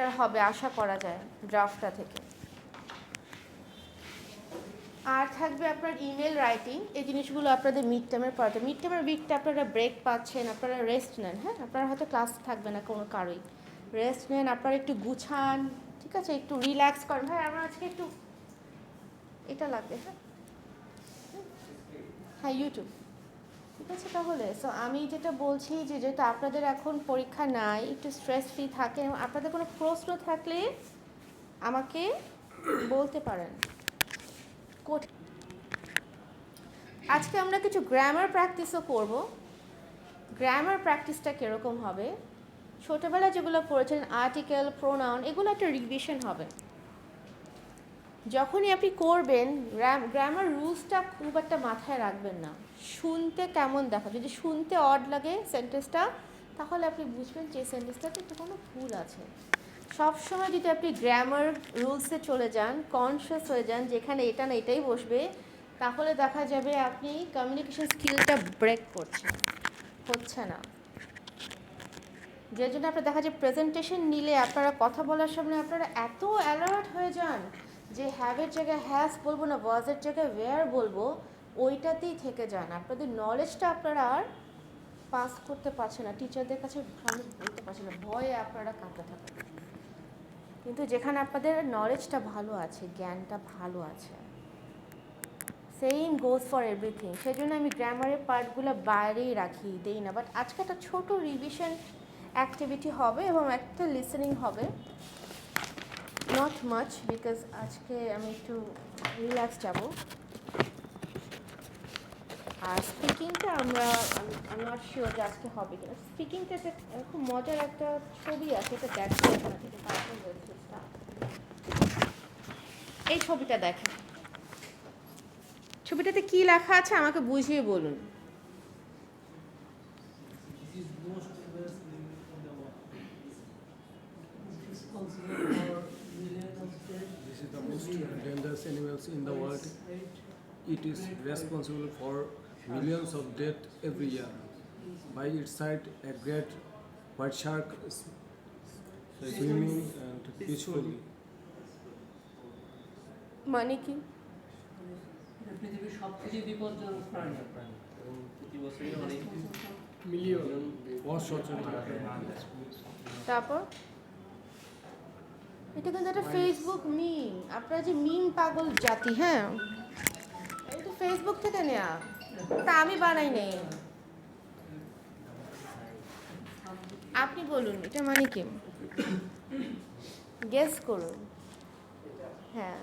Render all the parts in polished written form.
Better হবে আশা করা যায় ড্রাফটটা থেকে। আর থাকবে আপনার ইমেল রাইটিং, এই জিনিসগুলো আপনাদের মিড টার্মের পড়াতে। মিড টার্মের উইকটা আপনারা ব্রেক পাচ্ছেন, আপনারা রেস্ট নেন। হ্যাঁ, আপনারা হয়তো ক্লাস থাকবে না কোনো কারোই, রেস্ট নেন, আপনারা একটু গুছান, ঠিক আছে, একটু রিল্যাক্স করেন। ভাই আমার আজকে একটু এটা লাগবে। হ্যাঁ হ্যাঁ ইউটিউব, ঠিক আছে। তাহলে সো আমি যেটা বলছি যে যেহেতু আপনাদের এখন পরীক্ষা নাই, একটু স্ট্রেস ফ্রি থাকেন, আপনাদের কোনো প্রশ্ন থাকলে আমাকে বলতে পারেন। আজকে আমরা কিছু গ্রামার প্র্যাকটিসও করব। গ্রামার প্র্যাকটিসটা কীরকম হবে, ছোটোবেলায় যেগুলো পড়েছেন আর্টিকেল, প্রোনাউন, এগুলো একটা রিভিশন হবে। যখনই আপনি করবেন গ্রামার রুলসটা খুব একটা মাথায় রাখবেন না, শুনতে কেমন দেখা, যদি শুনতে অড লাগে সেন্টেন্সটা, তাহলে আপনি বুঝবেন যে সেন্টেন্সটাতে একটু কোনো ভুল আছে। সবসময় যদি আপনি গ্রামার রুলসে চলে যান, কনসিয়াস হয়ে যান যেখানে এটা না এটাই বসবে, তাহলে দেখা যাবে আপনি কমিউনিকেশন স্কিলটা ব্রেক করছেন, হচ্ছে না। যে জন্য আপনার দেখা যায় প্রেজেন্টেশন নিলে আপনারা কথা বলার সামনে আপনারা এত অ্যালার্ট হয়ে যান যে হ্যাভের জায়গায় হ্যাজ বলবো না, ওয়াজের জায়গায় ওয়্যার বলবো, ওইটাতেই থেকে যান। আপনাদের নলেজটা আপনারা আর পাস করতে পারছেন না, টিচারদের কাছে সামনে বলতে পারছেন না, ভয়ে আপনারা কাঁপতে থাকেন। কিন্তু যেখানে আপনাদের নলেজটা ভালো আছে, জ্ঞানটা ভালো আছে, সেম গোজ ফর এভরিথিং। সেই জন্য আমি গ্রামারের পার্টগুলো বাইরেই রাখি, দেই না। বাট আজকে একটা ছোট রিভিশন অ্যাক্টিভিটি হবে এবং একটা লিসেনিং হবে, নট মাচ, বিকজ আজকে আমি একটু রিল্যাক্স যাব। আর স্পিকিংটা আমি নট শিওর যে আজকে হবে কিনা। স্পিকিংটা খুব মজার একটা ছবি আছে, এটা দেখতে আপনাদের এই ছবিটা দেখেন, ছবিটাতে কি লেখা আছে আমাকে বুঝিয়ে বলুন। This is the most dangerous animals in the world. It is responsible for millions of deaths every year. By its side, a great white shark swimming and peacefully. মানে কি? পৃথিবীর সবথেকে বিপজ্জনক প্রাণী এবং প্রতি বছরই অনেক মিলিয়ন অসচেতন। তারপর এটা কিন্তু একটা ফেসবুক মিম, আপনারা যে মিম পাগল জাতি। হ্যাঁ, এটা ফেসবুক থেকে নেয়া, তা আমি বানাই নেই। আপনি বলুন এটা মানে কি, গেস করুন। হ্যাঁ,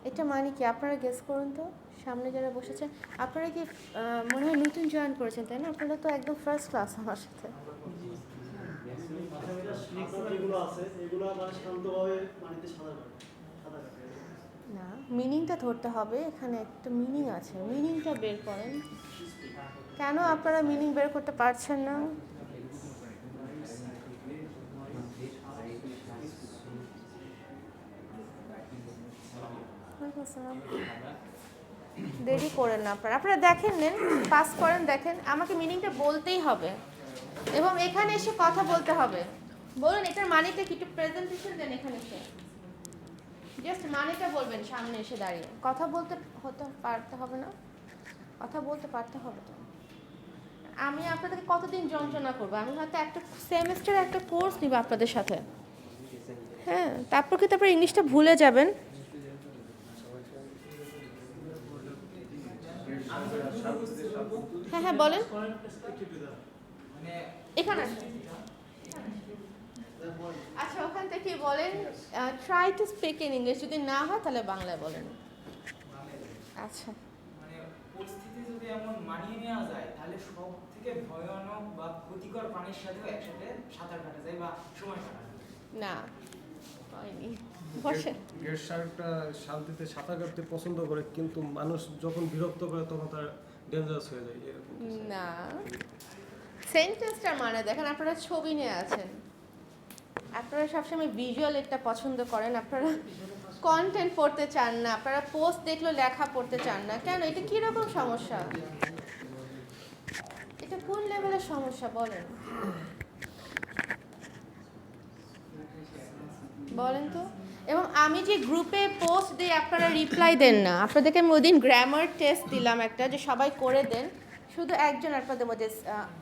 এটা মানে কি আপনারা গেস করুন তো, সামনে যারা বসেছে। আপনারা কি মনে হয় নতুন জয়েন করেছেন, তাই না? আপনারা তো একদম ফার্স্ট ক্লাস আমার সাথে। না, মিনিংটা ধরতে হবে, এখানে একটা মিনিং আছে, মিনিংটা বের করেন। কেন আপনারা মিনিং বের করতে পারছেন না? দেরি করেন না আপনারা, আপনারা দেখেন, নেন পাস করেন, দেখেন, আমাকে মিনিংটা বলতেই হবে এবং এখানে এসে কথা বলতে হবে। বলুন এটার মানেটা কি, একটু প্রেজেন্টেশন দেন এখানে এসে, জাস্ট মানেটা বলবেন সামনে এসে দাঁড়িয়ে। কথা বলতে পারতে হবে না, কথা বলতে পারতে হবে তো। আমি আপনাদেরকে কতদিন যন্ত্রণা করবো, আমি হয়তো একটা সেমেস্টার একটা কোর্স নিব আপনাদের সাথে। হ্যাঁ, তারপর কি তারপর ইংলিশটা ভুলে যাবেন। হ্যাঁ হ্যাঁ বলেন, এখানে আচ্ছা ওখান থেকে বলেন try to speak in English, যদি না হয় তাহলে বাংলায় বলেন। আচ্ছা, মানে পরিস্থিতি যদি এমন মানিয়ে নেওয়া যায় তাহলে সব থেকে ভয়ানক বা ক্ষতিকর প্রাণীর সাথেও একসাথে সাঁতার কাটা যায় বা সময় কাটা যায়। না হয়নি, বসে। গ্রেট শার্কটা শান্তিতে সাঁতার কাটতে পছন্দ করে, কিন্তু মানুষ যখন বিরক্ত করে তখন তার ডেঞ্জারাস হয়ে যায়। না, সেন্টেন্সটার মানে দেখেন, আপনারা ছবি নিয়ে আছেন, আপনারা সবসময় ভিজুয়াল একটা পছন্দ করেন, আপনারা কন্টেন্ট পড়তে চান না, আপনারা পোস্ট দেখলো লেখা পড়তে চান না। কেন, এটা কীরকম সমস্যা, এটা কোন লেভেলের সমস্যা বলেন? বলেন তো। এবং আমি যে গ্রুপে পোস্ট দিই আপনারা রিপ্লাই দেন না। আপনাদেরকে আমি ওই দিন গ্রামার টেস্ট দিলাম একটা, যে সবাই করে দেন। শুধু একজন আপনাদের মধ্যে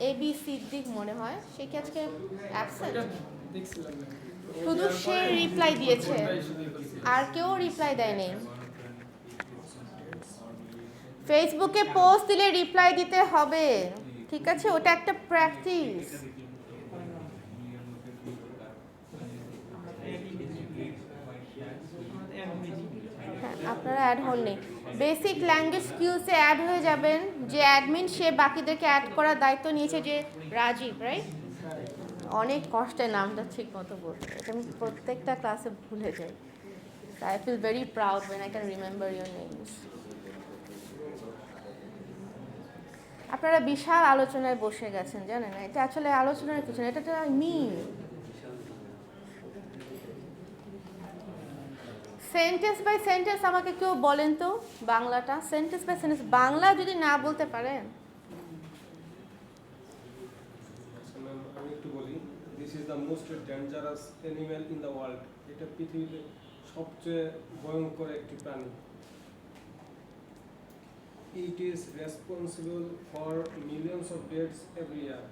এবি সিদ্দিক মনে হয়, সে কি আজকে অ্যাবসেন্ট, শুধু সে রিপ্লাই দিয়েছে, আর কেউ রিপ্লাই দেয়নি। ফেসবুকে পোস্ট দিলে রিপ্লাই দিতে হবে, ঠিক আছে? ওটা একটা প্র্যাকটিস। হ্যাঁ, আপনারা অ্যাড হননি। বেসিক ল্যাঙ্গুয়েজ স্কিলসে অ্যাড হয়ে যাবেন। যে অ্যাডমিন, সে বাকিদেরকে অ্যাড করার দায়িত্ব নিয়েছে, যে রাজীব, রাইট? অনেক কষ্টের নামটা ঠিক মতো বলতে, এটা আমি প্রত্যেকটা ক্লাসে ভুলে যাই। I feel very proud when I can remember your names. আপনারা বিশাল আলোচনায় বসে গেছেন, জানেন না? এটা আসলে আলোচনার কিছু না, এটা একটা মিম। সেন্টেন্স বাই সেন্টেন্স আমাকে কেউ বলেন তো বাংলাটা, সেন্টেন্স বাই সেন্টেন্স বাংলা যদি না বলতে পারেন। আমি একটু বলি, this is the most dangerous animal in the world. এটা পৃথিবীতে সবচেয়ে ভয়ঙ্কর একটি প্রাণী। It is responsible for millions of deaths every year.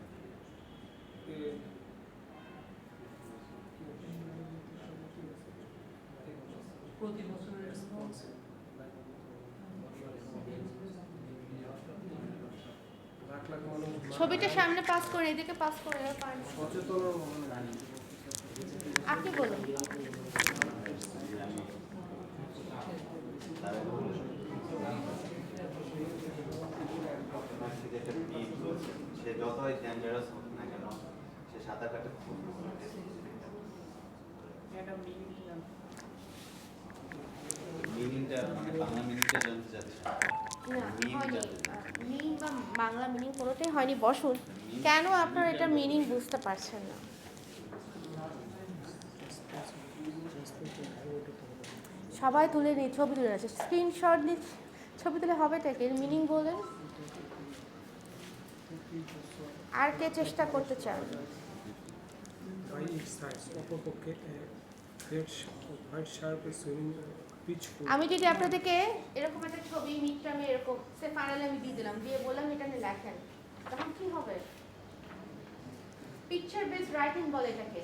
প্রতি বছরের লাখ লাখ মানুষ ছবিটা সামনে পাস করে, এদিকে পাস করে। সচেতন আপনি বলুন। সে যতই ডেঞ্জারাস হোক না কেন, সে সাঁতার কাটে। মিনিংটা মানে বাংলা মিনিংটা জানতে চাচ্ছি। না হয়নি, মিনিং বা বাংলা মিনিং কোনোটাই হয়নি। বসুন। কেন আপনারা এটা মিনিং বুঝতে পারছেন না? সবাই তুলে নিই, ছবি তুলে আছে, স্ক্রিনশট নিয়ে ছবি তুলে হবেটাকে মিনিং বলেন। আর কে চেষ্টা করতে চান? by its sides, অপরপক্ষে great white sharp swimming peaceful. আমি যদি আপনাদেরকে এরকম একটা ছবি মিডটার্মে এরকম সে ফাইনালে আমি দিয়ে দিলাম, দিয়ে বললাম এটা নিয়ে লেখেন, তখন কি হবে? পিকচার বেসড রাইটিং বলে এটাকে।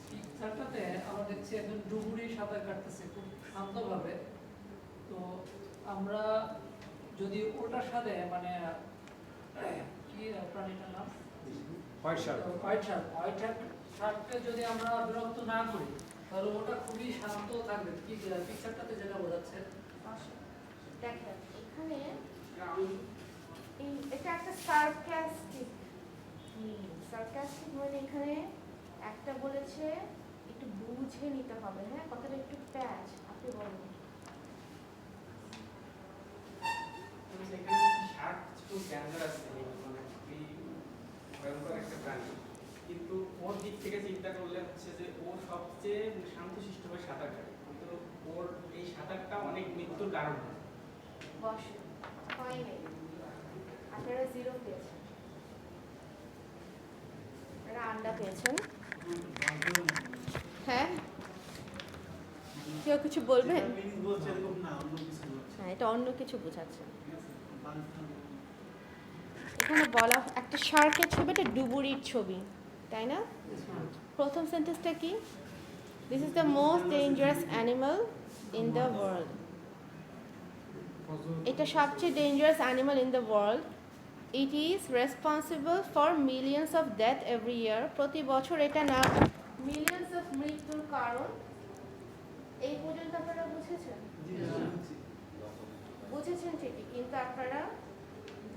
পিকচারটাতে আমরা দেখছি একজন ডুবুরি সাঁতার কাটতেছে খুব শান্তভাবে। তো আমরা যদি ওটার সাথে মানে কি প্রাণীটার নাম, White shark. হোয়াইট শার্ককে যদি আমরা বিরক্ত না করি, তাহলে ওটা খুবই শান্ত থাকবে। পিকচারটাতে যেটা বোঝাচ্ছে, দেখেন এখানে এটা একটা সার্কাস্টিক মানে এখানে একটা বলেছে একটু বুঝে নিতে হবে, হ্যাঁ কথাটা একটু প্যাচ। আপনি বলুন। শার্ক খুব ডেঞ্জারাস, মানে খুবই ভয়ঙ্কর একটা প্রাণী, কিন্তু ওর দিক থেকে চিন্তা করলে হচ্ছে যে ও সবচেয়ে শান্তশিষ্টভাবে সাঁতার কাটে, কিন্তু ওর এই সাঁতারটা অনেক মৃত্যুর কারণ হয়। বসে হয় নাই, আপনারা 0 পেয়েছেন, আপনারা আন্ডা পেয়েছেন। হ্যাঁ, কেউ কিছু বলবেন? হ্যাঁ, এটা অন্য কিছু বোঝাচ্ছে। এখানে বলা একটা শার্কের ছবি, একটা ডুবুরির ছবি, তাই না? প্রথম সেন্টেন্সটা কি? This is the most dangerous animal in the world. এটা সবচেয়ে dangerous animal in the world. It is responsible for millions of death every year. প্রতি বছর এটা না মিলিয়ন্স অফ মৃত্যুর কারণ। এই পর্যন্ত আপনারা বুঝেছেন? বুঝেছেন ঠিকই, কিন্তু আপনারা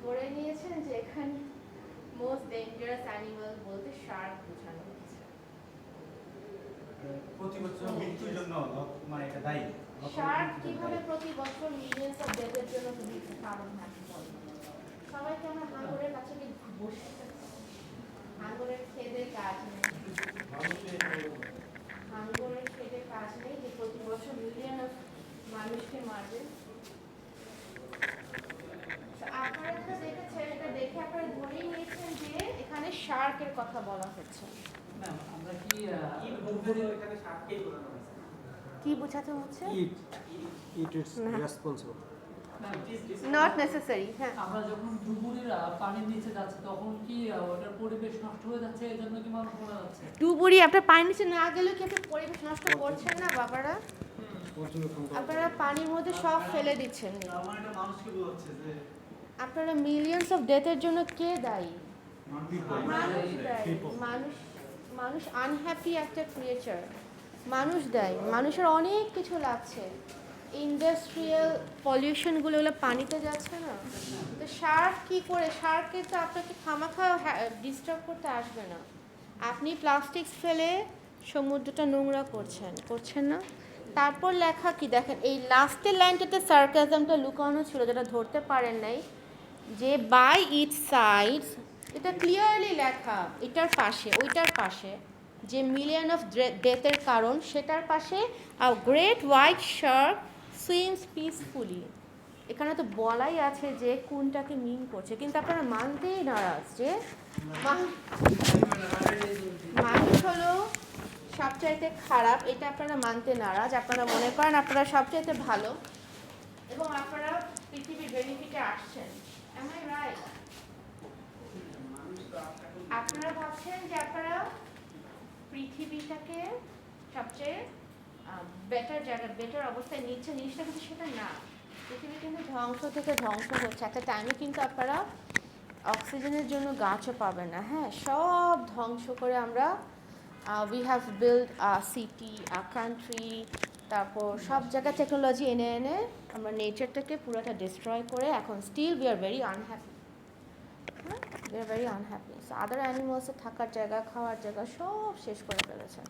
ধরে নিয়েছেন যে এখানে মোস্ট ডেঞ্জারাস অ্যানিমাল বলতে শার্ক বোঝানো হচ্ছে। প্রতি বছর মৃত্যুর জন্য মানে এটা দায়ী। শার্ক কিভাবে প্রতি বছর মিলিয়ন্স অফ ডেথের জন্য মৃত্যুর কারণ থাকে? সবাইকে আমরা হাঙ্গরের কাছে বসে হাঙ্গরের খেদে কাজ নেই, হাঙ্গরের খেদে কাজ নেই যে প্রতি বছর মিলিয়ন অফ মানুষকে মারবে। আপনারা যেটা দেখেছেন, এটা দেখে আপনারা ধরেই নিয়েছেন যে এখানে শার্ক শার্কের কথা বলা হচ্ছে। ম্যাম আমরা কি ইট বলতে এখানে শার্টকেই বোঝানো হয়েছে। কি বোঝাতে হচ্ছে? It is না। responsible. Not necessary. হ্যাঁ, আমরা যখন ডুবুরির পানির নিচে যাচ্ছে তখন কি ওটার পরিবেশ নষ্ট হয়ে যাচ্ছে, এই জন্য কি মানুষ মারা যাচ্ছে? ডুবুরি আপনার পানির নিচে না গেলেও কি আপনি পরিবেশ নষ্ট করছেন না বাবারা? আপনারা পানির মধ্যে সব ফেলে দিচ্ছেন। মানুষকে বোঝাচ্ছে যে আপনারা মিলিয়নস অফ ডেথের জন্য কে দায়ী? মানুষ People. দায়ী। মানুষ আনহ্যাপি একটা ক্রিয়েচার। মানুষ দায়ী। মানুষের অনেক কিছু লাগছে। ইন্ডাস্ট্রিয়াল পলিউশনগুলো ওগুলো পানিতে যাচ্ছে না, তো শার্ক কী করে? শার্কে তো আপনাকে খামাখা ডিস্টার্ব করতে আসবে না। আপনি প্লাস্টিক ফেলে সমুদ্রটা নোংরা করছেন না? তারপর লেখা কি দেখেন, এই লাস্টের লাইনটাতে সার্কাজমটা লুকানো ছিল, যেটা ধরতে পারেন নাই, যে বাই ইট সাইডস, এটা ক্লিয়ারলি লেখা এটার পাশে ওইটার পাশে, যে মিলিয়ন অফ ডেথের কারণ সেটার পাশে a great white Shark swims peacefully. এখানে তো বলাই আছে যে কোনটাকে মিন করছে, কিন্তু আপনারা মানতেই নারাজ যে মানুষ হলো সবচাইতে খারাপ, এটা আপনারা মানতে নারাজ। আপনারা মনে করেন আপনারা সবচাইতে ভালো এবং আপনারা পৃথিবীর বেনিফিটে আসছেন। Am I right? আপনারা ভাবছেন যে আপনারা পৃথিবীটাকে সবচেয়ে বেটার জায়গা, বেটার অবস্থায় নিচ্ছে, জিনিসটা কিন্তু সেটা না। পৃথিবী কিন্তু ধ্বংস থেকে ধ্বংস হচ্ছে। একটা টাইমে কিন্তু আপনারা অক্সিজেনের জন্য গাছও পাবেন না। হ্যাঁ, সব ধ্বংস করে আমরা we have build a city, a country, তারপর সব জায়গায় টেকনোলজি এনে এনে আমরা নেচারটাকে পুরোটা ডিস্ট্রয় করে এখন still we are very unhappy. হ্যাঁ, we are very unhappy. So other অ্যানিমালসের থাকার জায়গা, খাওয়ার জায়গা সব শেষ করে ফেলেছে।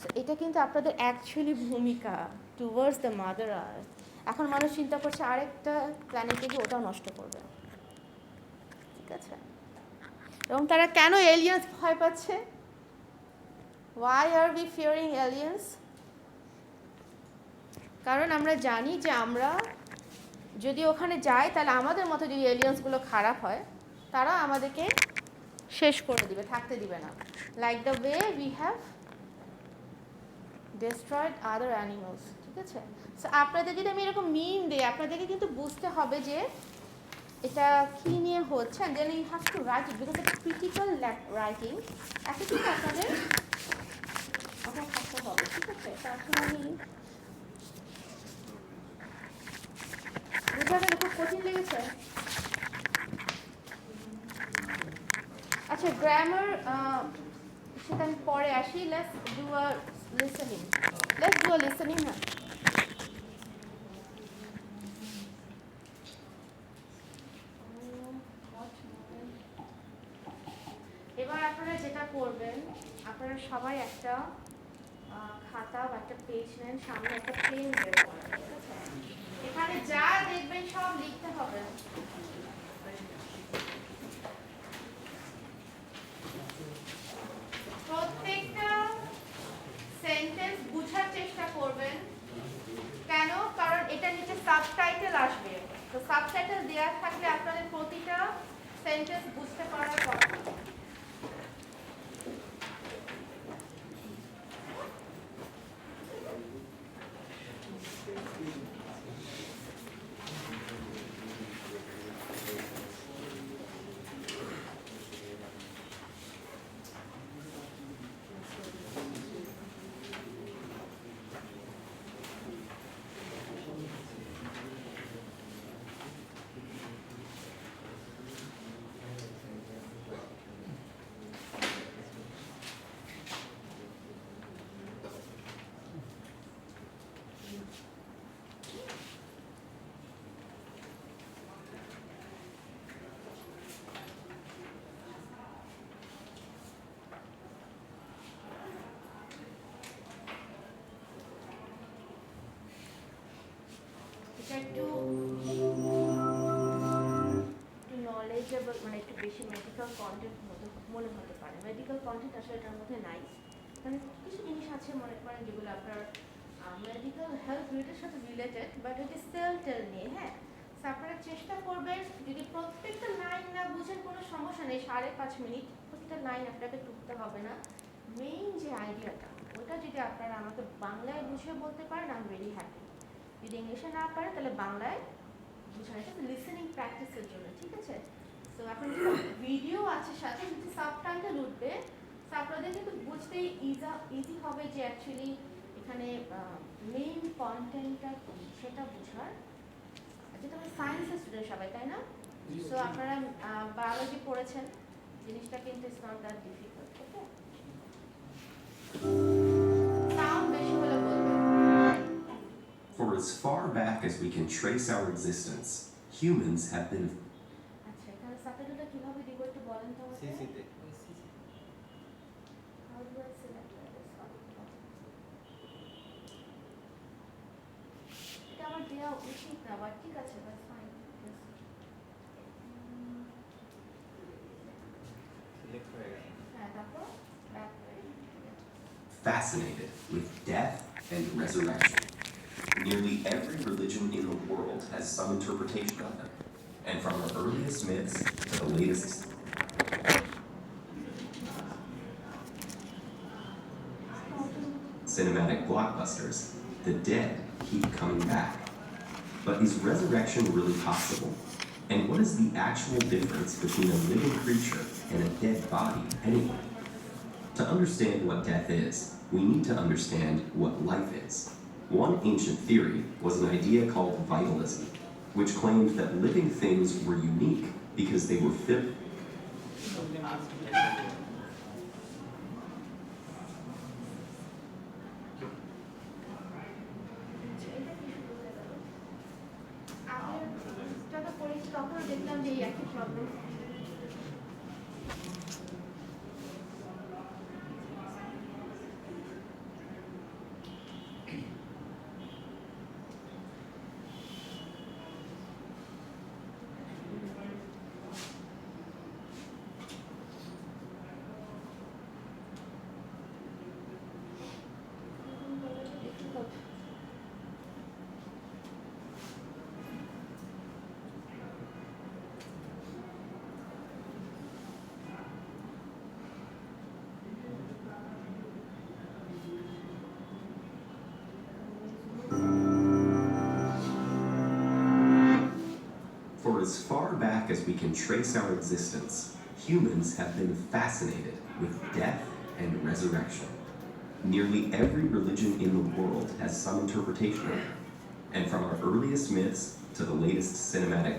সো এটা কিন্তু আপনাদের অ্যাকচুয়ালি ভূমিকা টুয়ার্ডস দ্য মাদার আর্থ। এখন মানুষ চিন্তা করছে আরেকটা প্ল্যানেটে গিয়ে ওটাও নষ্ট করবে। ঠিক আছে, এবং তারা কেন এলিয়েন্স ভয় পাচ্ছে? Why are we fearing aliens? কারণ আমরা জানি যে আমরা যদি ওখানে যাই তাহলে আমাদের মতো যদি এলিয়েন্সগুলো খারাপ হয়, তারা আমাদেরকে শেষ করে দিবে, থাকতে দিবে না। Like the way we have destroyed other animals. ঠিক আছে, সো আপনাদের যদি আমি এরকম মিন দিই, আপনাদেরকে কিন্তু বুঝতে হবে যে এটা কী নিয়ে হচ্ছে, and then you have to write it because it's critical writing. এত কিন্তু আপনাদের মাথায় থাকতে হবে। ঠিক আছে, এখন আমি বুঝাবেন, খুব কঠিন লেগেছে? আচ্ছা, গ্রামার সেটা আমি পরে আসি। Let's do a listening. হ্যাঁ, এবার আপনারা যেটা করবেন, আপনারা সবাই একটা খাতা বা একটা পেজ নেন, সামনে একটা পেন বের করেন। ঠিক আছে, এখানে যা দেখবেন সব লিখতে হবে। প্রত্যেকটা সেন্টেন্স বুঝার চেষ্টা করবেন। কেন? কারণ এটা নিচে সাবটাইটেল আসবে, তো সাবটাইটেল দেওয়া থাকলে আপনাদের প্রতিটা সেন্টেন্স বুঝতে পারার কথা। একটু নলেজেবল, মানে একটু বেশি মেডিকেল কন্টেন্ট মনে হতে পারে। মেডিকেল কন্টেন্ট আসলে এটার মধ্যে নাই, মানে কিছু জিনিস আছে মনে করেন যেগুলো আপনার মেডিকেল হেলথ রিলেটেড সাথে রিলেটেড, বাট এটি সেল টেল নিয়ে। হ্যাঁ, আপনারা চেষ্টা করবেন, যদি প্রত্যেকটা লাইন না বুঝেন কোনো সমস্যা নেই, 5.5 মিনিট প্রত্যেকটা লাইন আপনাকে টুকতে হবে না, মেইন যে আইডিয়াটা ওটা যদি আপনারা আমাকে বাংলায় বুঝিয়ে বলতে পারেন আই এম ভেরি হ্যাপি। যদি ইংলিশে না পারেন তাহলে বাংলায় বুঝানো, এটা লিসেনিং প্র্যাকটিসের জন্য, ঠিক আছে? তো এখন ভিডিও আছে সাথে, যদি সাবটাইটেল উঠবে আপনাদের কিন্তু বুঝতেই ইজি হবে যে অ্যাকচুয়ালি এখানে মেইন কন্টেন্টটা কি সেটা বোঝার। যেটা সায়েন্সের স্টুডেন্ট সবাই, তাই না? সো আপনারা বায়োলজি পড়েছেন, জিনিসটা কিন্তু it's not that difficult. Okay, sound বেশি হলে বলবেন। For as far back as we can trace our existence, humans have been. আচ্ছা, এখানে সাবটাইটেলটা কিভাবে দিব একটু বলেন তো আমাকে। সিসিতে How do I select this one? এটা আমার দেওয়া উচিত না, বাট ঠিক আছে, that's fine. সিলেক্ট হয়ে গেছে। হ্যাঁ, তারপর back করে। Fascinated with death and resurrection. Nearly every religion in the world has some interpretation of them, and from our earliest myths to the latest. Cinematic blockbusters, the dead keep coming back. But is resurrection really possible? And what is the actual difference between a living creature and a dead body anyway? To understand what death is, we need to understand what life is. One ancient theory was an idea called vitalism, which claimed that living things were unique because they were fit. তখন দেখলাম যে এই একই problem. For as far back as we can trace our existence, humans have been fascinated with death and resurrection. Nearly every religion in the world has some interpretation of it, and from our earliest myths to the latest cinematic.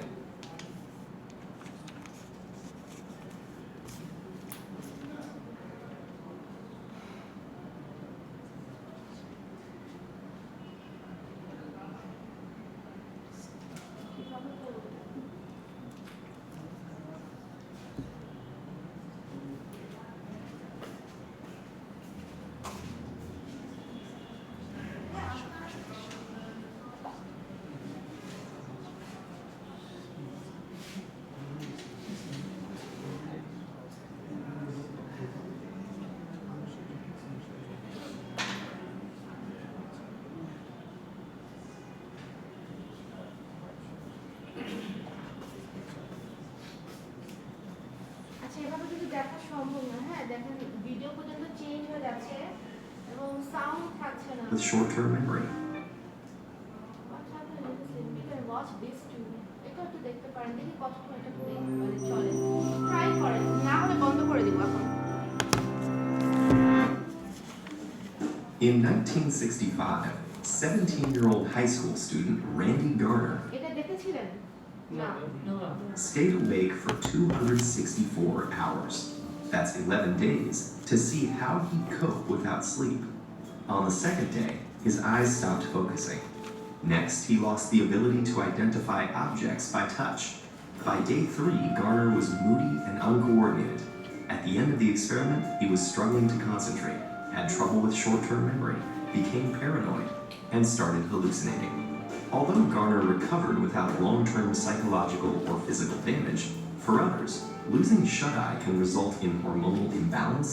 আচ্ছা, এভাবে কিন্তু দেখা সম্ভব না। হ্যাঁ, দেখেন video পর্যন্ত change হয়ে যাচ্ছে এবং সাউন্ড থাকছে না। With short-term memory. What happened in this? We can watch this too. এটা একটু দেখতে পারেন, দেখি কতক্ষণ এটা মানে চলে। ট্রাই করেন, না হলে বন্ধ করে দিব এখন। In 1965, 17-year-old high school student Randy Garner এটা দেখেছিলেন? না। stayed awake for 264 hours. That's 11 days to see how he'd cope without sleep. On the second day, his eyes stopped focusing. Next, he lost the ability to identify objects by touch. By day 3, Garner was moody and uncoordinated. At the end of the experiment, he was struggling to concentrate, had trouble with short-term memory, became paranoid, and started hallucinating. Although Garner recovered without long-term psychological or physical damage, for others, losing shut-eye can result in hormonal imbalance,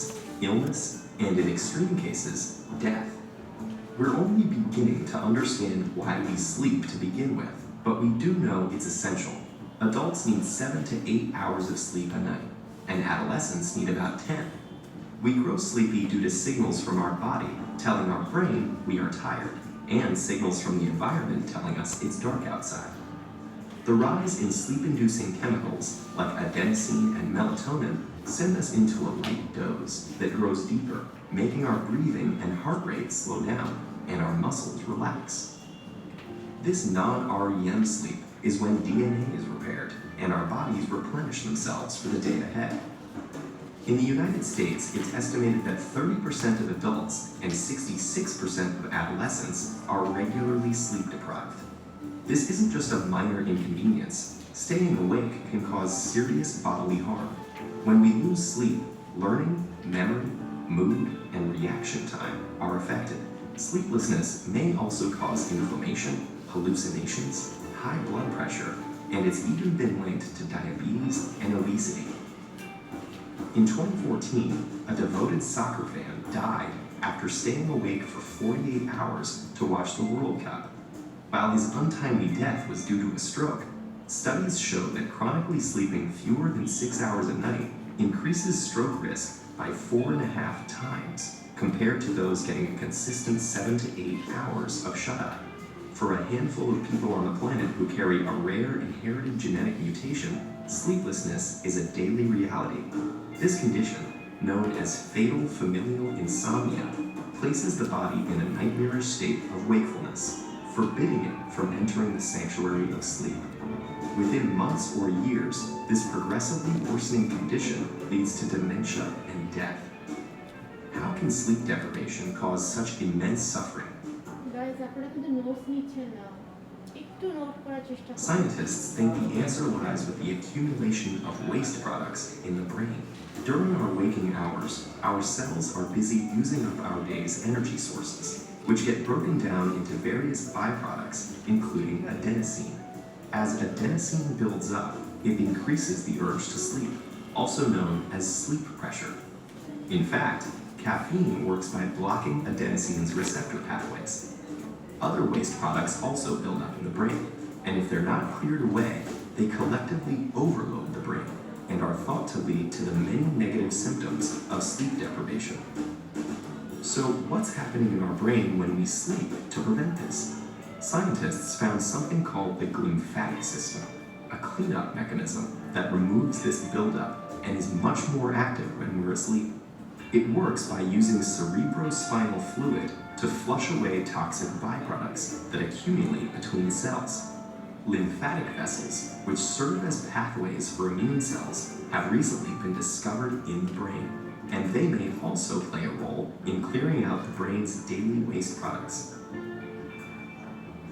illness, and in extreme cases, death. We're only beginning to understand why we sleep to begin with, but we do know it's essential. Adults need 7 to 8 hours of sleep a night. and adolescents need about 10. We grow sleepy due to signals from our body telling our brain we are tired, and signals from the environment telling us it's dark outside. The rise in sleep-inducing chemicals like adenosine and melatonin send us into a light doze that grows deeper, making our breathing and heart rate slow down and our muscles relax. This non-REM sleep is when DNA is repaired and our bodies replenish themselves for the day ahead. In the United States, it's estimated that 30% of adults and 66% of adolescents are regularly sleep deprived. This isn't just a minor inconvenience. Staying awake can cause serious bodily harm. When we lose sleep, learning, memory, mood, and reaction time are affected. Sleeplessness may also cause inflammation, hallucinations, high blood pressure, and it's even been linked to diabetes and obesity. In 2014, a devoted soccer fan died after staying awake for 48 hours to watch the World Cup. While his untimely death was due to a stroke, studies show that chronically sleeping fewer than 6 hours a night increases stroke risk by 4.5 times compared to those getting a consistent 7 to 8 hours of shut-eye. For a handful of people on the planet who carry a rare inherited genetic mutation, sleeplessness is a daily reality. This condition, known as fatal familial insomnia, places the body in a nightmarish state of wakefulness, forbidding it from entering the sanctuary of sleep. Within months or years, this progressively worsening condition leads to dementia and death. How can sleep deprivation cause such immense suffering? Guys, আপনারা কিন্তু notes নিচ্ছেন না, একটু note করার চেষ্টা করুন। Scientists think the answer lies with the accumulation of waste products in the brain. During our waking hours, our cells are busy using up our day's energy sources, which get broken down into various byproducts, including adenosine. As adenosine builds up, it increases the urge to sleep, also known as sleep pressure. In fact, caffeine works by blocking adenosine's receptor pathways. Other waste products also build up in the brain, and if they're not cleared away, they collectively overload the brain and are thought to lead to the many negative symptoms of sleep deprivation. So what's happening in our brain when we sleep to prevent this? Scientists found something called the glymphatic system, a cleanup mechanism that removes this buildup and is much more active when we're asleep. It works by using cerebrospinal fluid to flush away toxic byproducts that accumulate between cells. Lymphatic vessels, which serve as pathways for immune cells, have recently been discovered in the brain, and they may also play a role in clearing out the brain's daily waste products.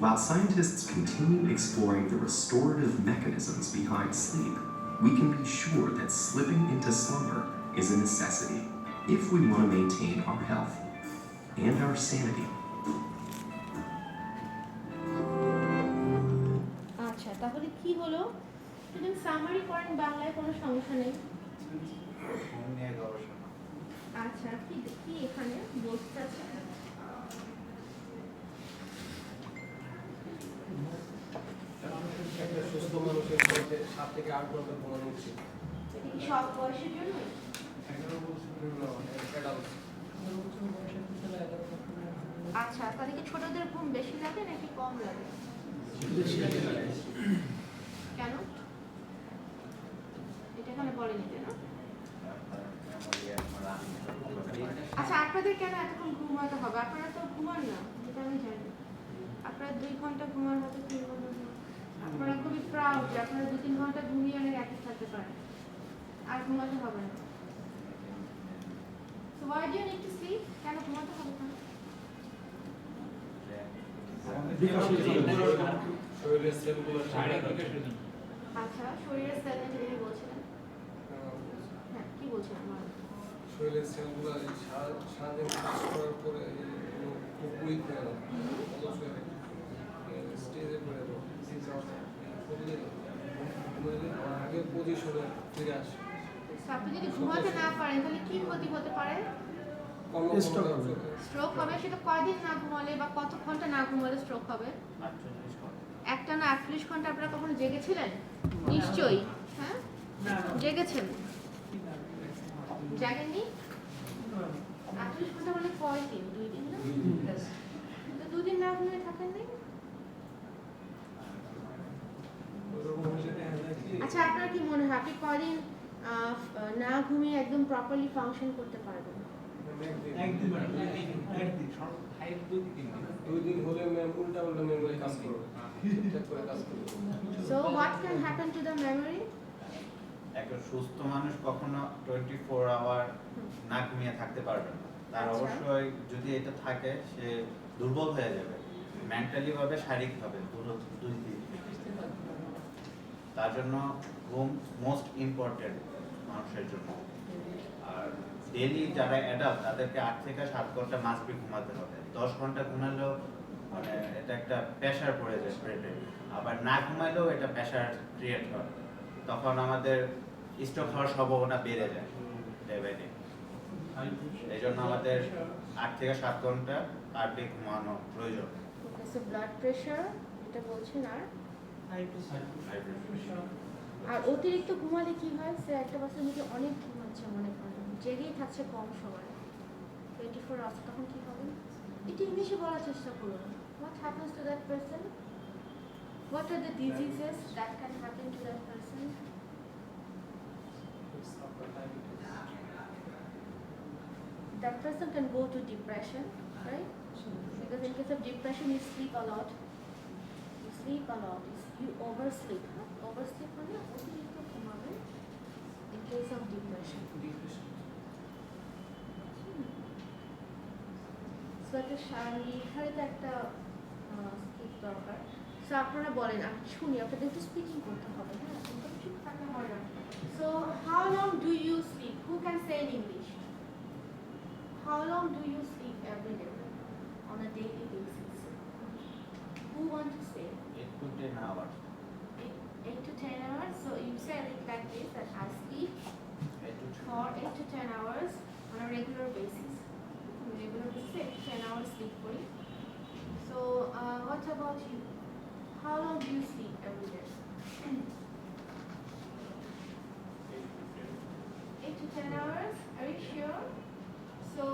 While scientists continue exploring the restorative mechanisms behind sleep, we can be sure that slipping into slumber is a necessity if we want to maintain our health and our sanity. আচ্ছা, তাহলে কি হলো? যদি summary করেন বাংলায় কোনো সমস্যা নেই। আচ্ছা, কি কি এখানে বলতে আছে? একটা সুস্থ মানুষের মধ্যে 7 থেকে 8 ঘন্টা ঘুমানো উচিত। এটা কি সব বয়সের জন্য? আচ্ছা, তাহলে কি ছোটদের ঘুম বেশি লাগে নাকি কম লাগে? কেন? এটা এখানে বলেনি কেন? আচ্ছা, আপনাদের কেন এতক্ষণ ঘুমাতে হবে? আপনারা তো ঘুমান না, এটা আমি জানি। আপনারা 2 ঘন্টা ঘুমান, হয়তো 3 ঘন্টা ঘুমান। আপনারা খুবই প্রাউড যে আপনারা 2-3 ঘন্টা ঘুমিয়ে অনেক অ্যাক্টিভ থাকতে পারেন, আর ঘুমাতে হবে না। So why do you need to sleep? কেন ঘুমাতে হবে কেন? শরীরের সেলগুলো আচ্ছা, শরীরের সেল নিয়ে বলছিলেন। হ্যাঁ, কি বলছিলেন? শরীরের সেলগুলো সারাদিন কাজ করার পরে খুব উইক হয়ে গেল, স্টেজে পড়ে গেল, আগের পজিশনে ফিরে আসে। আপনি যদি ঘুমাতে না পারেন তাহলে কি ক্ষতি হতে পারে? স্ট্রোক হবে। সেটা কয়দিন না ঘুমালে বা কত ঘন্টা না ঘুমালে স্ট্রোক হবে? একটা না 48 ঘন্টা আপনারা কখনো জেগেছিলেন? নিশ্চয়ই, হ্যাঁ জেগেছেন। জাগেননি? 48 ঘন্টা মানে কয় দিন? 2 দিন না? Yes. তো 2 দিন না ঘুমিয়ে থাকেননি? আচ্ছা, আপনার কি মনে হয় আপনি কয়দিন না ঘুমিয়ে একদম প্রপারলি ফাংশন করতে পারবেন? দুই দিন হলে ম্যাম উল্টা উল্টা মেমোরি কাজ করবে, ঠিকঠাক করে কাজ করবে। So what can happen to the memory? একটা সুস্থ মানুষ কখনো 24 আওয়ার না ঘুমিয়ে থাকতে পারবে না। তার আচ্ছা। অবশ্যই যদি এটা থাকে সে দুর্বল হয়ে যাবে, মেন্টালি ভাবে শারীরিক ভাবে দুই দিক। তার জন্য ঘুম মোস্ট ইম্পর্টেন্ট মানুষের জন্য। আর ডেইলি যারা অ্যাডাল্ট তাদেরকে 8 থেকে 7 ঘন্টা মাস্ট বি ঘুমাতে হবে। 10 ঘন্টা ঘুমালেও মানে এটা একটা প্রেশার পড়ে যায় ব্রেনে, আবার না ঘুমাইলেও এটা প্রেশার ক্রিয়েট হয়, তখন আমাদের স্ট্রোক হওয়ার সম্ভাবনা বেড়ে যায় ডে বাই ডে। এই জন্য আমাদের 8 থেকে 7 ঘন্টা পার ডে ঘুমানো প্রয়োজন। Okay, so blood pressure এটা বলছেন, আর High pressure। আর অতিরিক্ত ঘুমালে কি হয়? সে একটা বাচ্চা যদি অনেক ঘুমাচ্ছে, মনে করেন জেগেই থাকছে কম সময়, 24 আওয়ার্স, তখন কি হবে? এটা ইংলিশে বলার চেষ্টা করুন। What happens to that person? What are the diseases that can happen to that person? That person can go to depression, right? Because in case of depression, you sleep a lot. You sleep a lot. You oversleep. Huh? Oversleep মানে অতিরিক্ত ঘুমাবেন in case of depression. So একটা নির্ধারিত একটা slip দরকার। So আপনারা বলেন, আমি শুনি, আপনাদের একটু স্পিকিং করতে হবে, হ্যাঁ? একদম চুপ থাকলে হয় না। So how long do you sleep? Who can say in English? How long do you sleep every day on a daily basis? Who want to say? 8 to 10 hours। 8 to 10 hours. So you said it like this, that I sleep 8 to 10 for 8 to 10 hours on a regular basis. Regular basis, 8 to 10 hours sleep for you. So what about you? How long do you sleep every day? 8 to 10 hours. Are you sure? So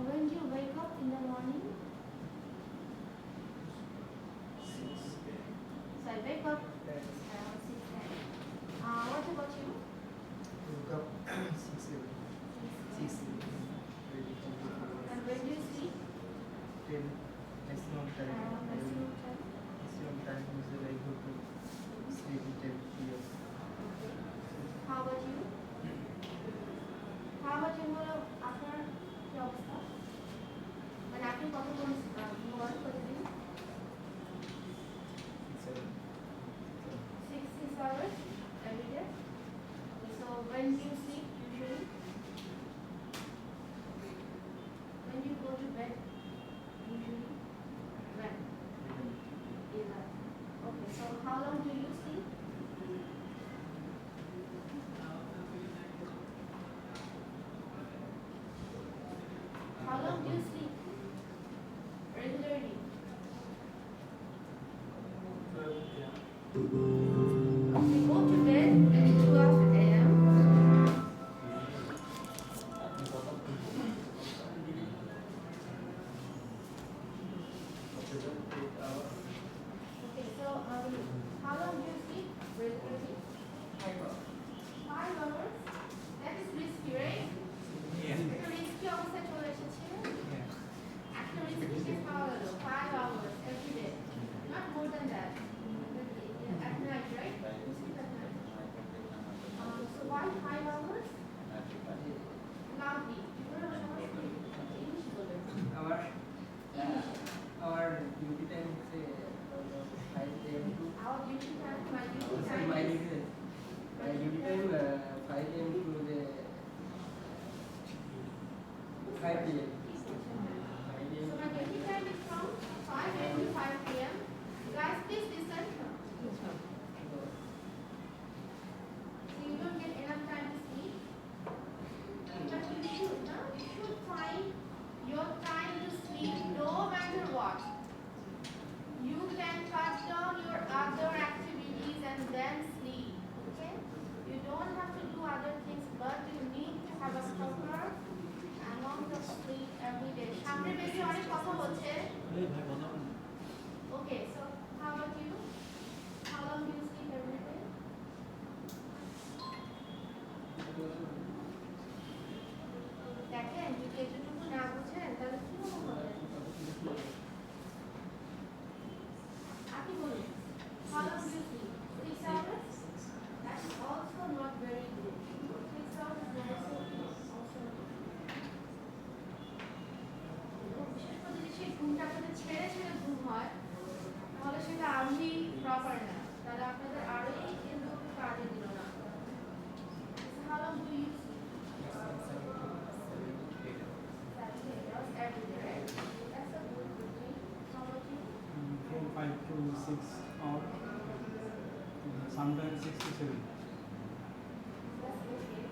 when do you wake up in the morning? So I wake up around 6 a.m. What about you? Woke up 6 a.m. 6 And when do you sleep? 10 maximum time. Maximum time. Maximum time is I go to sleep at 10 p.m. Okay. How about you? How about you? আপনার কি অবস্থা? মানে আপনি কতক্ষণ ঘুমান প্রতিদিন? 6 hours every day. So when do you sleep usually? When do you go to bed usually? When? 11. Okay, so how long do you sleep? How long do you sleep regularly? We go to bed at 12 a.m. Okay, so how long do you sleep regularly? 5 hours. That is risky, right? একটা risky অবস্থায় চলে এসেছে। একটা risky case পাওয়া গেল, 5 hours every day. Not more than that. At night, right? You sleep at night. So why 5 hours? Lovely. English বলেন। Our duty time is 5 a.m. to Our duty time, my duty my time is duty time 5 a.m. to the 5 p.m. So my duty time is from 5 a.m. to 5 p.m. Guys, please listen. So you don't get enough time to sleep. But you should, huh? You should find your time to sleep no matter what. You can cut down your other activities and then sleep. Okay? You don't have to do other things but আপনার বেশি অনেক কথা হচ্ছে। এই ভাই বলো না। Okay, so how about you? How long do you sleep every day? দেখেন যদি এতটুকু না বুঝেন তাহলে কিভাবে হবে? আপনি বলুন how long do you sleep? 6 hours? That is also not very good. 6 hours is also এবং বিশেষ করে যদি সেই ঘুমটা আপনাদের ছেড়ে ছেড়ে ঘুম হয় তাহলে সেটা আমি প্রপার না, তাহলে আপনাদের আরোই কিন্তু কাজে দিল না। So how long do you sleep? 7 hours every day, right? That's a good routine. How about you? From 5 to 6 or sometimes 6 to 7. That's okay.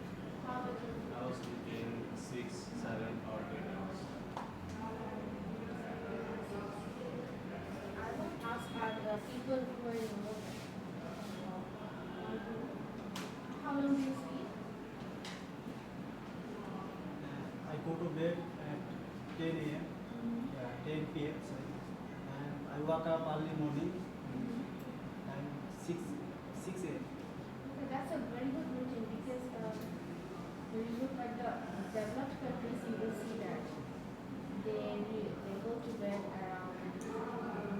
How about you? I was sleeping 6, 7 or 8 hours. I would ask people who are in work. How long do you sleep? I go to bed at 10 a.m. 10 p.m. Sorry. And I wake up early morning and 6 a.m. Okay, that's a very good routine because when you look at the developed countries, you will see that they go to bed around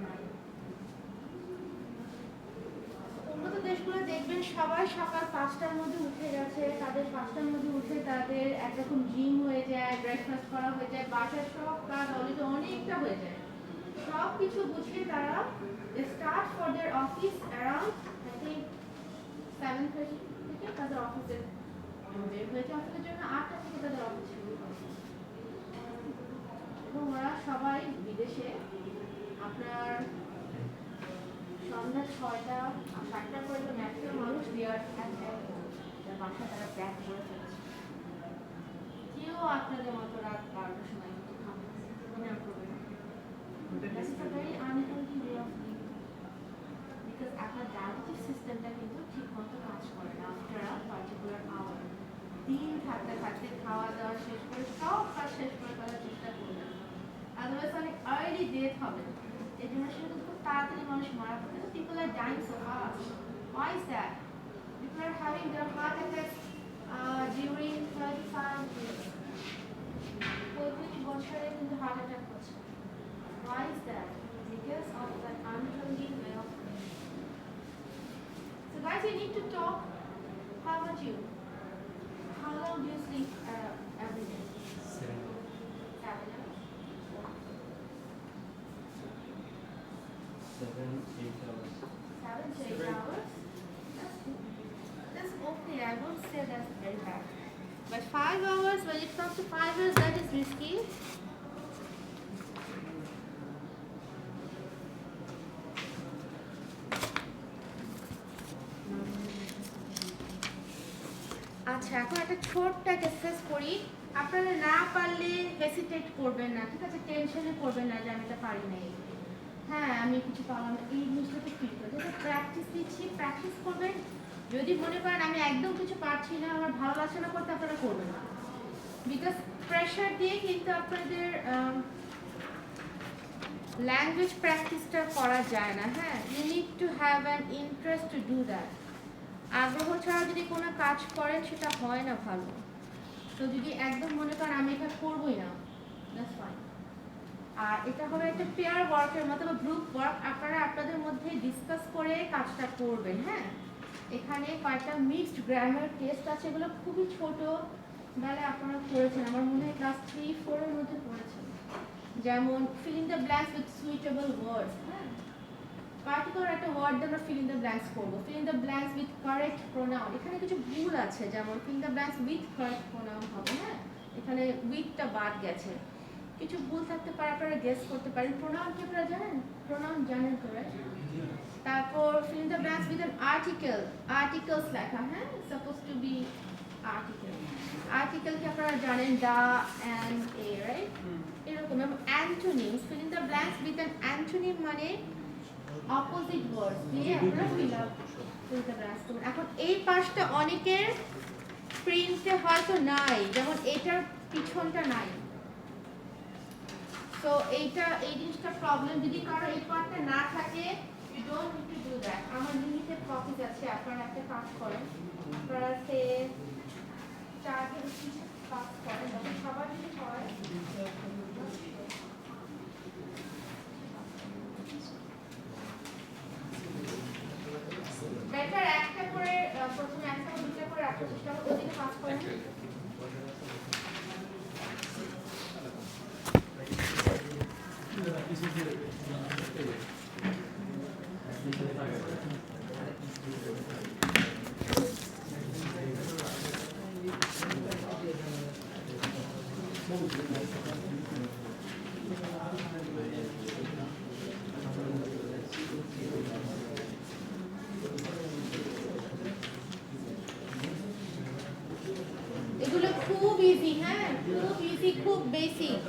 9. উন্নত দেশগুলো দেখবেন সবাই সকাল 5টার মধ্যে উঠে গেছে, তাদের 5টার মধ্যে উঠে তাদের একরকম জিম হয়ে যায়, ব্রেকফাস্ট করা হয়ে যায়, বাসার সব কাজ অলরেডি অনেকটা হয়ে যায়। সব কিছু গুছিয়ে তারা start for their office around I think 7:30 থেকে তাদের অফিসে বের হয়েছে, অফিসের জন্য 8টা থেকে তাদের অফিস শুরু হয়। এবং ওরা সবাই বিদেশে আপনার সন্ধ্যা 6টা 7টা পর্যন্ত ম্যাক্সিমাম মানুষ বিয়ার বাসা তারা প্যাক করে ফেলছে। কেউ আপনাদের মতো রাত 12টার সময় কিন্তু খাবে ডিনার করবে না। That's a very unhealthy way of living. Because আপনার ডায়াবেটিক সিস্টেমটা কিন্তু ঠিক মতো কাজ করে না আফটার আ পার্টিকুলার আওয়ার। দিন থাকতে থাকতে খাওয়া দাওয়া শেষ করে সব কাজ শেষ করে ফেলার চেষ্টা করবেন, আদারওয়াইজ অনেক আর্লি ডেথ হবে। এই জন্য সেটা কিন্তু খুব তাড়াতাড়ি মানুষ মারা পড়ে। People are dying so fast. Why is that? People are having their heart attacks during 35 years. 35 বছরে কিন্তু হার্ট অ্যাটাক হচ্ছে। Why is that? Because of that unhealthy way of living. So guys, you need to talk. How about you? How long do you sleep every day? 7 hours. 7, 8 hours. 7 to 8 hours. That's okay. I won't say that's very bad. But 5 hours, when it comes to 5 hours, that is risky. আচ্ছা, এখন একটা ছোট্ট exercise করি। আপনারা না পারলে hesitate করবেন না, ঠিক আছে? টেনশনে করবেন না যে আমি এটা পারি না। হ্যাঁ, আমি কিছু পারলাম না, এই জিনিসটাকে ফিল করে যেটা প্র্যাকটিস দিচ্ছি, প্র্যাকটিস করবেন। যদি মনে করেন আমি একদম কিছু পারছি না, আমার ভালো লাগছে না করতে, আপনারা করবেন না। বিকজ প্রেশার দিয়ে কিন্তু আপনাদের ল্যাঙ্গুয়েজ প্র্যাকটিসটা করা যায় না। হ্যাঁ, you need to have an interest to do that. আগ্রহ ছাড়া যদি কোনো কাজ করেন সেটা হয় না ভালো। তো যদি একদম মনে করেন আমি এটা করবই না, দ্যাটস ফাইন। আর এটা হবে একটা পেয়ার ওয়ার্কের মতো বা গ্রুপ ওয়ার্ক, আপনারা আপনাদের মধ্যে ডিসকাস করে কাজটা করবেন। হ্যাঁ, এখানে কয়েকটা মিক্সড গ্রামার টেস্ট আছে, এগুলো খুবই ছোট বেলায় আপনারা করেছেন, আমার মনে হয় ক্লাস 3-4 এর মধ্যে পড়েছেন। যেমন feeling the blanks with suitable words. হ্যাঁ, পার্টিকুলার একটা ওয়ার্ড দিয়ে আমরা ফিলিং দ্য ব্ল্যাঙ্কস করবো। Feeling the blanks with correct pronoun, এখানে কিছু ভুল আছে, যেমন feeling the blanks with correct pronoun হবে। হ্যাঁ, এখানে উইথটা বাদ গেছে, কিছু ভুল থাকতে পারে, আপনারা গেস করতে পারেন। প্রোনাউন কি আপনারা জানেন? প্রোনাউন জানেন তো, রাইট? তারপর filling the blanks with an article, articles লেখা। হ্যাঁ, suppose to be article, article কি আপনারা জানেন? The and a, right? এরকম। এবং antonyms, filling the blanks with an antonym মানে অপোজিট ওয়ার্ডস দিয়ে আপনারা ফিল দ্য ব্ল্যাঙ্কস করবেন। এখন এই পাশটা অনেকের প্রিন্টে হয়তো নাই, যেমন এটার পিছনটা নাই, সো এই জিনিসটা প্রবলেম যদি কারো এই পার্টটা না থাকে you don't need to do that. আমার লিমিটেড কপিজ আছে, আপনারা একটা কাজ করেন, আপনারা সে 4 থেকে 6 কাজ করেন, যখন সবার যদি হয় বেটার একটা করে প্রথমে একটা করে দুটো করে রাখার চেষ্টা করুন, ওদিকে কাজ করেন। এগুলো খুব ইজি, হ্যাঁ খুব ইজি, খুব বেসিক।